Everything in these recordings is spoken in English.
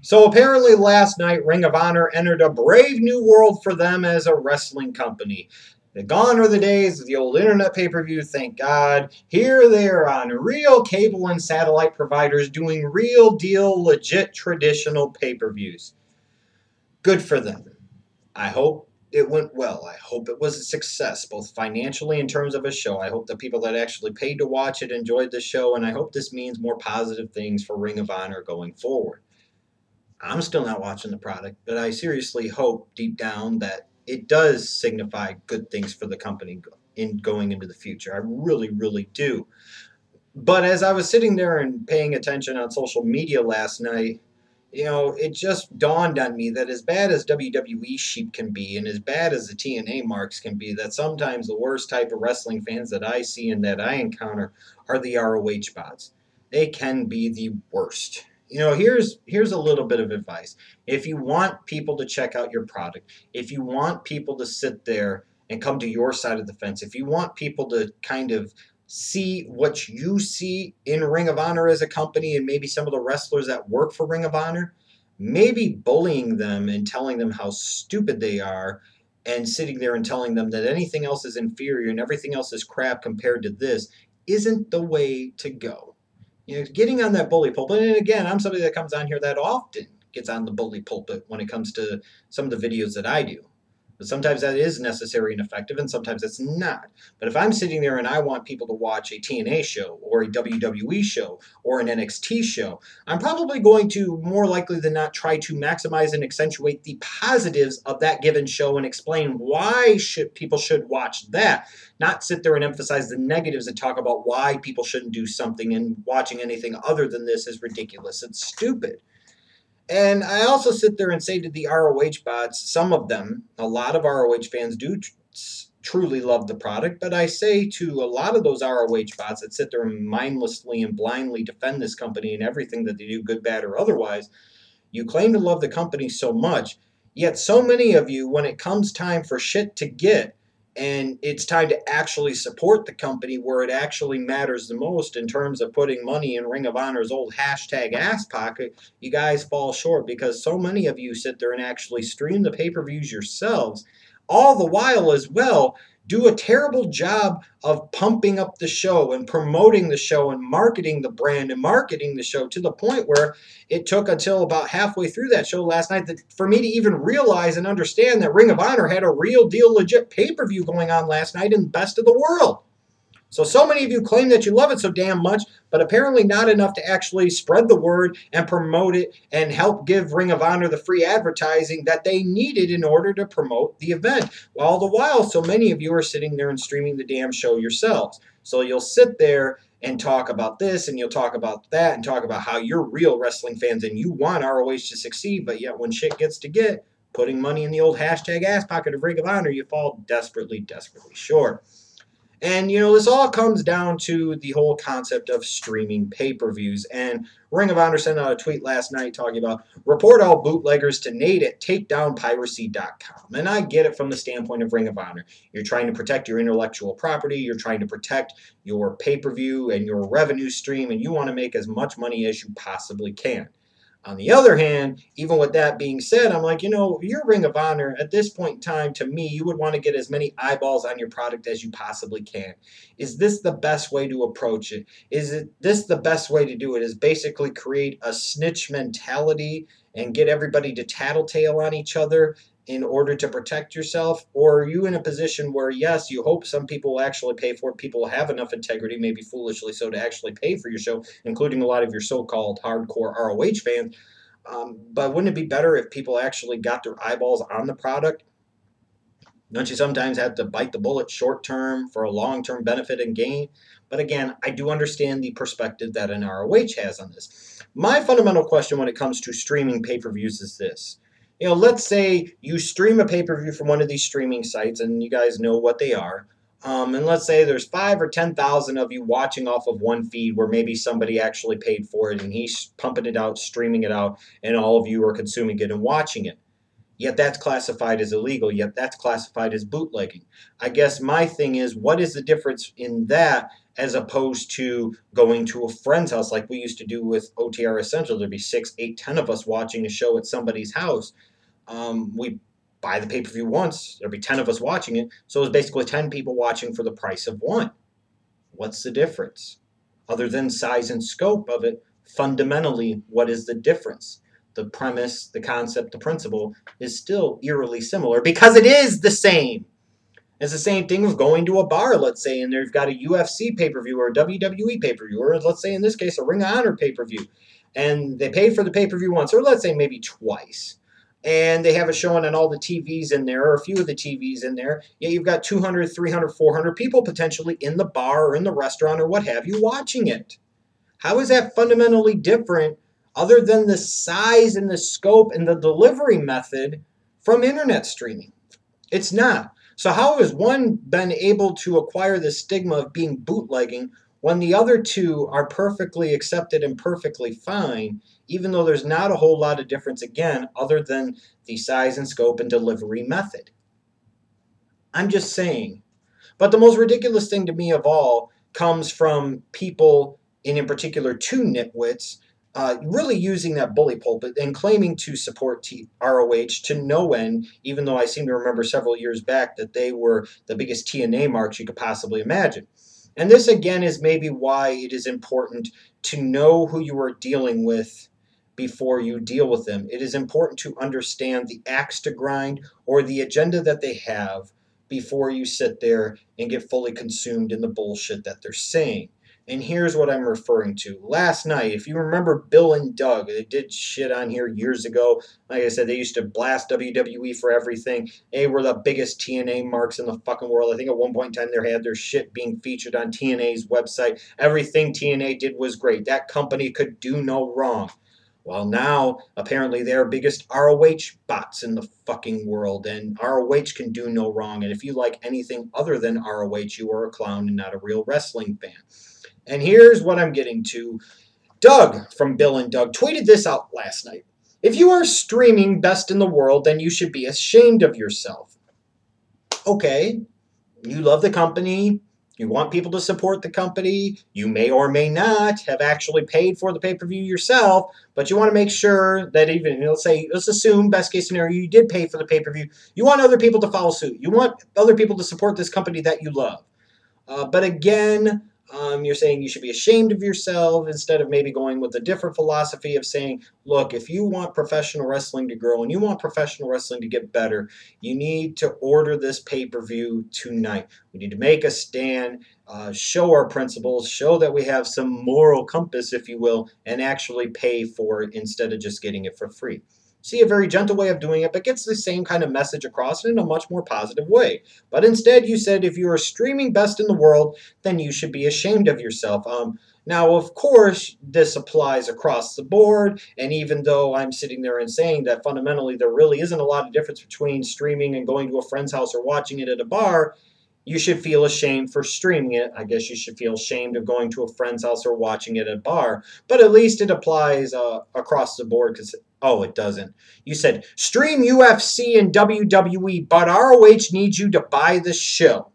So apparently last night, Ring of Honor entered a brave new world for them as a wrestling company. Gone are the days of the old internet pay-per-view, thank God. Here they are on real cable and satellite providers doing real deal, legit traditional pay-per-views. Good for them. I hope it went well. I hope it was a success, both financially in terms of a show. I hope the people that actually paid to watch it enjoyed the show, and I hope this means more positive things for Ring of Honor going forward. I'm still not watching the product, but I seriously hope deep down that it does signify good things for the company in going into the future. I really, really do. But as I was sitting there and paying attention on social media last night, it just dawned on me that as bad as WWE sheep can be and as bad as the TNA marks can be, that sometimes the worst type of wrestling fans that I see and that I encounter are the ROH bots. They can be the worst. Here's a little bit of advice. If you want people to check out your product, if you want people to sit there and come to your side of the fence, if you want people to kind of see what you see in Ring of Honor as a company and maybe some of the wrestlers that work for Ring of Honor, maybe bullying them and telling them how stupid they are and sitting there and telling them that anything else is inferior and everything else is crap compared to this isn't the way to go. Getting on that bully pulpit, and again, I'm somebody that comes on here that often gets on the bully pulpit when it comes to some of the videos that I do. But sometimes that is necessary and effective, and sometimes it's not. But if I'm sitting there and I want people to watch a TNA show or a WWE show or an NXT show, I'm probably going to, more likely than not, try to maximize and accentuate the positives of that given show and explain why people should watch that, not sit there and emphasize the negatives and talk about why people shouldn't do something, and watching anything other than this is ridiculous. It's stupid. And I also sit there and say to the ROH bots, some of them, a lot of ROH fans do truly love the product, but I say to a lot of those ROH bots that sit there and mindlessly and blindly defend this company and everything that they do, good, bad, or otherwise, you claim to love the company so much, yet so many of you, when it comes time for shit to get, and it's time to actually support the company where it actually matters the most in terms of putting money in Ring of Honor's old hashtag ass pocket, you guys fall short because so many of you sit there and actually stream the pay-per-views yourselves, all the while as well do a terrible job of pumping up the show and promoting the show and marketing the brand and marketing the show to the point where it took until about halfway through that show last night for me to even realize and understand that Ring of Honor had a real deal legit pay-per-view going on last night in Best of the World. So many of you claim that you love it so damn much, but apparently not enough to actually spread the word and promote it and help give Ring of Honor the free advertising that they needed in order to promote the event. All the while, so many of you are sitting there and streaming the damn show yourselves. So you'll sit there and talk about this and you'll talk about that and talk about how you're real wrestling fans and you want ROH to succeed, but yet when shit gets to get, putting money in the old hashtag ass pocket of Ring of Honor, you fall desperately, desperately short. And, this all comes down to the whole concept of streaming pay-per-views. And Ring of Honor sent out a tweet last night talking about report all bootleggers to Nate at takedownpiracy.com. And I get it from the standpoint of Ring of Honor. You're trying to protect your intellectual property. You're trying to protect your pay-per-view and your revenue stream. And you want to make as much money as you possibly can. On the other hand, even with that being said, I'm like, your Ring of Honor, at this point in time, to me, you would want to get as many eyeballs on your product as you possibly can. Is this the best way to approach it? This the best way to do it? Is basically create a snitch mentality and get everybody to tattletale on each other in order to protect yourself? Or are you in a position where, yes, you hope some people will actually pay for it, people have enough integrity, maybe foolishly so, to actually pay for your show, including a lot of your so-called hardcore ROH fans, but wouldn't it be better if people actually got their eyeballs on the product? Don't you sometimes have to bite the bullet short term for a long-term benefit and gain? But again, I do understand the perspective that an ROH has on this. My fundamental question when it comes to streaming pay-per-views is this. Let's say you stream a pay-per-view from one of these streaming sites, and you guys know what they are. And let's say there's 5 or 10,000 of you watching off of one feed where maybe somebody actually paid for it and he's pumping it out, streaming it out, and all of you are consuming it and watching it. Yet that's classified as illegal, yet that's classified as bootlegging. I guess my thing is, what is the difference in that as opposed to going to a friend's house like we used to do with OTR Essential. There'd be 6, 8, 10 of us watching a show at somebody's house. We buy the pay-per-view once, there'd be 10 of us watching it, so it was basically 10 people watching for the price of one. What's the difference? Other than size and scope of it, fundamentally, what is the difference? The premise, the concept, the principle is still eerily similar because it is the same. It's the same thing with going to a bar, let's say, and they've got a UFC pay-per-view or a WWE pay-per-view, or let's say in this case a Ring of Honor pay-per-view, and they pay for the pay-per-view once, or let's say maybe twice, and they have it showing on all the TVs in there, or a few of the TVs in there. Yeah, you've got 200, 300, 400 people potentially in the bar or in the restaurant or what have you watching it. How is that fundamentally different other than the size and the scope and the delivery method from internet streaming? It's not. So how has one been able to acquire the stigma of being bootlegging when the other two are perfectly accepted and perfectly fine, even though there's not a whole lot of difference, again, other than the size and scope and delivery method? I'm just saying. But the most ridiculous thing to me of all comes from people, and in particular two nitwits, really using that bully pulpit and claiming to support ROH to no end, even though I seem to remember several years back that they were the biggest TNA marks you could possibly imagine. And this, again, is maybe why it is important to know who you are dealing with before you deal with them. It is important to understand the axe to grind or the agenda that they have before you sit there and get fully consumed in the bullshit that they're saying. And here's what I'm referring to. Last night, if you remember Bill and Doug, they did shit on here years ago. Like I said, they used to blast WWE for everything. They were the biggest TNA marks in the fucking world. I think at one point in time they had their shit being featured on TNA's website. Everything TNA did was great. That company could do no wrong. Well, now, apparently, they're biggest ROH bots in the fucking world, and ROH can do no wrong. And if you like anything other than ROH, you are a clown and not a real wrestling fan. And here's what I'm getting to. Doug from Bill and Doug tweeted this out last night. If you are streaming best in the world, then you should be ashamed of yourself. Okay, you love the company. You want people to support the company. You may or may not have actually paid for the pay-per-view yourself, but you want to make sure that even, let's assume, best case scenario, you did pay for the pay-per-view. You want other people to follow suit. You want other people to support this company that you love. But again, you're saying you should be ashamed of yourself instead of maybe going with a different philosophy of saying, look, if you want professional wrestling to grow and you want professional wrestling to get better, you need to order this pay-per-view tonight. We need to make a stand, show our principles, show that we have some moral compass, if you will, and actually pay for it instead of just getting it for free. See, a very gentle way of doing it, but gets the same kind of message across in a much more positive way. But instead, you said if you are streaming best in the world, then you should be ashamed of yourself. Now, of course, this applies across the board, and even though I'm sitting there and saying that fundamentally there really isn't a lot of difference between streaming and going to a friend's house or watching it at a bar, you should feel ashamed for streaming it. I guess you should feel ashamed of going to a friend's house or watching it at a bar. But at least it applies across the board because, oh, it doesn't. You said, stream UFC and WWE, but ROH needs you to buy the show.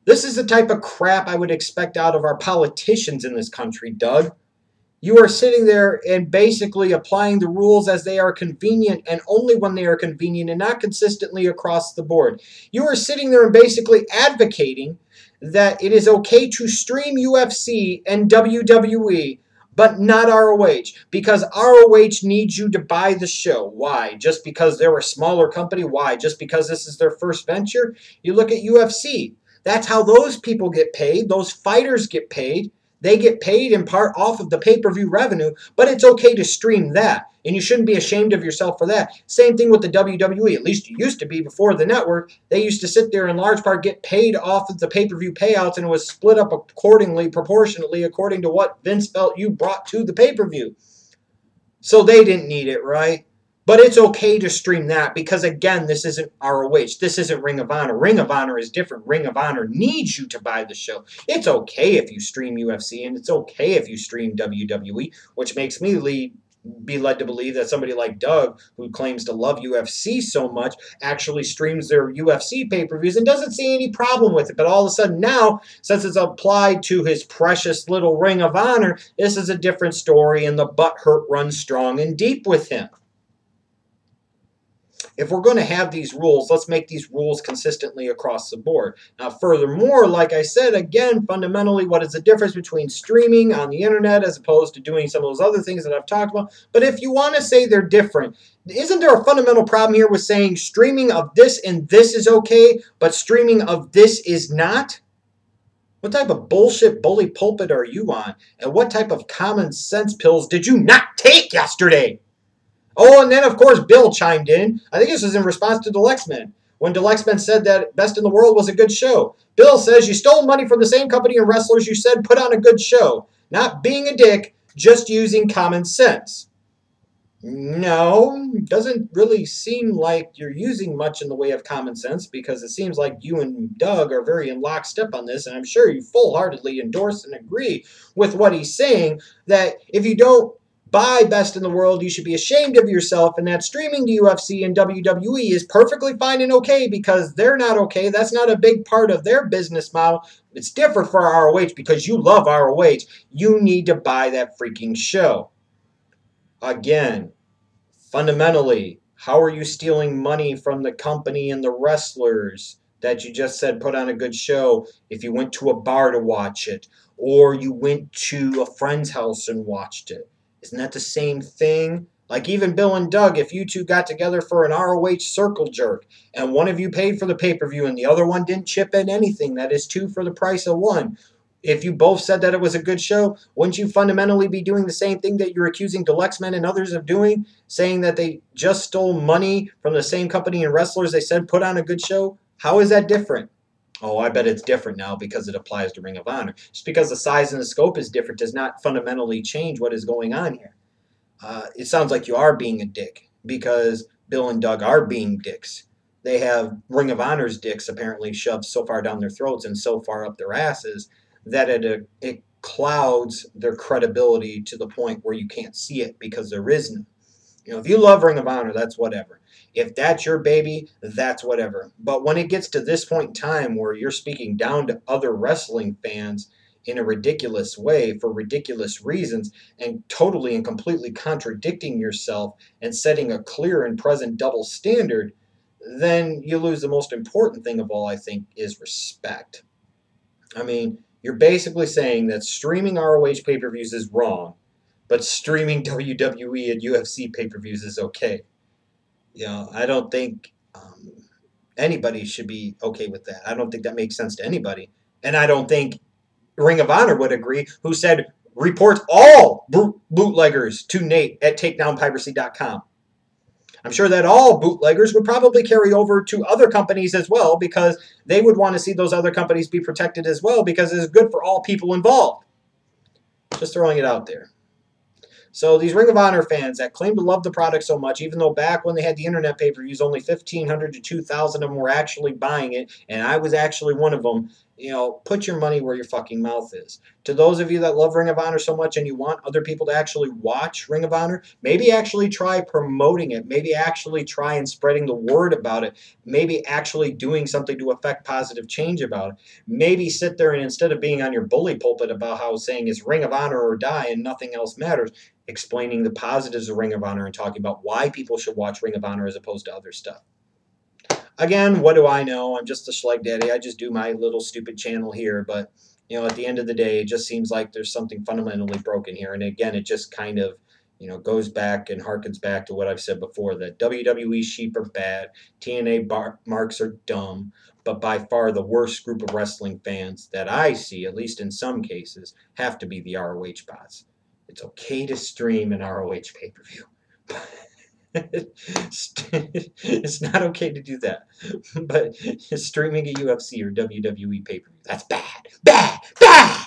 This is the type of crap I would expect out of our politicians in this country, Doug. You are sitting there and basically applying the rules as they are convenient and only when they are convenient and not consistently across the board. You are sitting there and basically advocating that it is okay to stream UFC and WWE, but not ROH, because ROH needs you to buy the show. Why? Just because they're a smaller company? Why? Just because this is their first venture? You look at UFC. That's how those people get paid. Those fighters get paid. They get paid in part off of the pay-per-view revenue, but it's okay to stream that, and you shouldn't be ashamed of yourself for that. Same thing with the WWE. At least it used to be before the network. They used to sit there in large part get paid off of the pay-per-view payouts, and it was split up accordingly, proportionately, according to what Vince felt you brought to the pay-per-view. So they didn't need it, right? But it's okay to stream that because, again, this isn't ROH. This isn't Ring of Honor. Ring of Honor is different. Ring of Honor needs you to buy the show. It's okay if you stream UFC, and it's okay if you stream WWE, which makes me lead be led to believe that somebody like Doug, who claims to love UFC so much, actually streams their UFC pay-per-views and doesn't see any problem with it. But all of a sudden now, since it's applied to his precious little Ring of Honor, this is a different story, and the butthurt runs strong and deep with him. If we're going to have these rules, let's make these rules consistently across the board. Now, furthermore, like I said, again, fundamentally, what is the difference between streaming on the internet as opposed to doing some of those other things that I've talked about? But if you want to say they're different, isn't there a fundamental problem here with saying streaming of this and this is okay, but streaming of this is not? What type of bullshit bully pulpit are you on? And what type of common sense pills did you not take yesterday? Oh, and then, of course, Bill chimed in. I think this was in response to Delexman, when Delexman said that Best in the World was a good show. Bill says, you stole money from the same company and wrestlers you said put on a good show. Not being a dick, just using common sense. No, doesn't really seem like you're using much in the way of common sense, because it seems like you and Doug are very in lockstep on this, and I'm sure you full-heartedly endorse and agree with what he's saying, that if you don't buy Best in the World, you should be ashamed of yourself, and that streaming to UFC and WWE is perfectly fine and okay because they're not okay. That's not a big part of their business model. It's different for ROH because you love ROH. You need to buy that freaking show. Again, fundamentally, how are you stealing money from the company and the wrestlers that you just said put on a good show if you went to a bar to watch it or you went to a friend's house and watched it? Isn't that the same thing? Like even Bill and Doug, if you two got together for an ROH circle jerk and one of you paid for the pay-per-view and the other one didn't chip in anything, that is two for the price of one. If you both said that it was a good show, wouldn't you fundamentally be doing the same thing that you're accusing Delexman and others of doing, saying that they just stole money from the same company and wrestlers they said put on a good show? How is that different? Oh, I bet it's different now because it applies to Ring of Honor. Just because the size and the scope is different does not fundamentally change what is going on here. It sounds like you are being a dick because Bill and Doug are being dicks. They have Ring of Honor's dicks apparently shoved so far down their throats and so far up their asses that it clouds their credibility to the point where you can't see it because there is none. You know, if you love Ring of Honor, that's whatever. If that's your baby, that's whatever. But when it gets to this point in time where you're speaking down to other wrestling fans in a ridiculous way for ridiculous reasons and totally and completely contradicting yourself and setting a clear and present double standard, then you lose the most important thing of all, I think, is respect. I mean, you're basically saying that streaming ROH pay-per-views is wrong, but streaming WWE and UFC pay-per-views is okay. You know, I don't think anybody should be okay with that. I don't think that makes sense to anybody. And I don't think Ring of Honor would agree, who said, report all bootleggers to Nate at takedownpiracy.com. I'm sure that all bootleggers would probably carry over to other companies as well because they would want to see those other companies be protected as well because it's good for all people involved. Just throwing it out there. So these Ring of Honor fans that claim to love the product so much, even though back when they had the internet pay-per-views, only 1,500 to 2,000 of them were actually buying it, and I was actually one of them, you know, put your money where your fucking mouth is. To those of you that love Ring of Honor so much and you want other people to actually watch Ring of Honor, maybe actually try promoting it. Maybe actually try and spreading the word about it. Maybe actually doing something to affect positive change about it. Maybe sit there and instead of being on your bully pulpit about how saying it's Ring of Honor or die and nothing else matters, explaining the positives of Ring of Honor and talking about why people should watch Ring of Honor as opposed to other stuff. Again, what do I know? I'm just a schleg daddy. I just do my little stupid channel here. But, you know, at the end of the day, it just seems like there's something fundamentally broken here. And again, it just kind of, you know, goes back and harkens back to what I've said before, that WWE sheep are bad, TNA marks are dumb, but by far the worst group of wrestling fans that I see, at least in some cases, have to be the ROH bots. It's okay to stream an ROH pay-per-view. It's not okay to do that. But streaming a UFC or WWE pay-per-view, that's bad. Bad! Bad!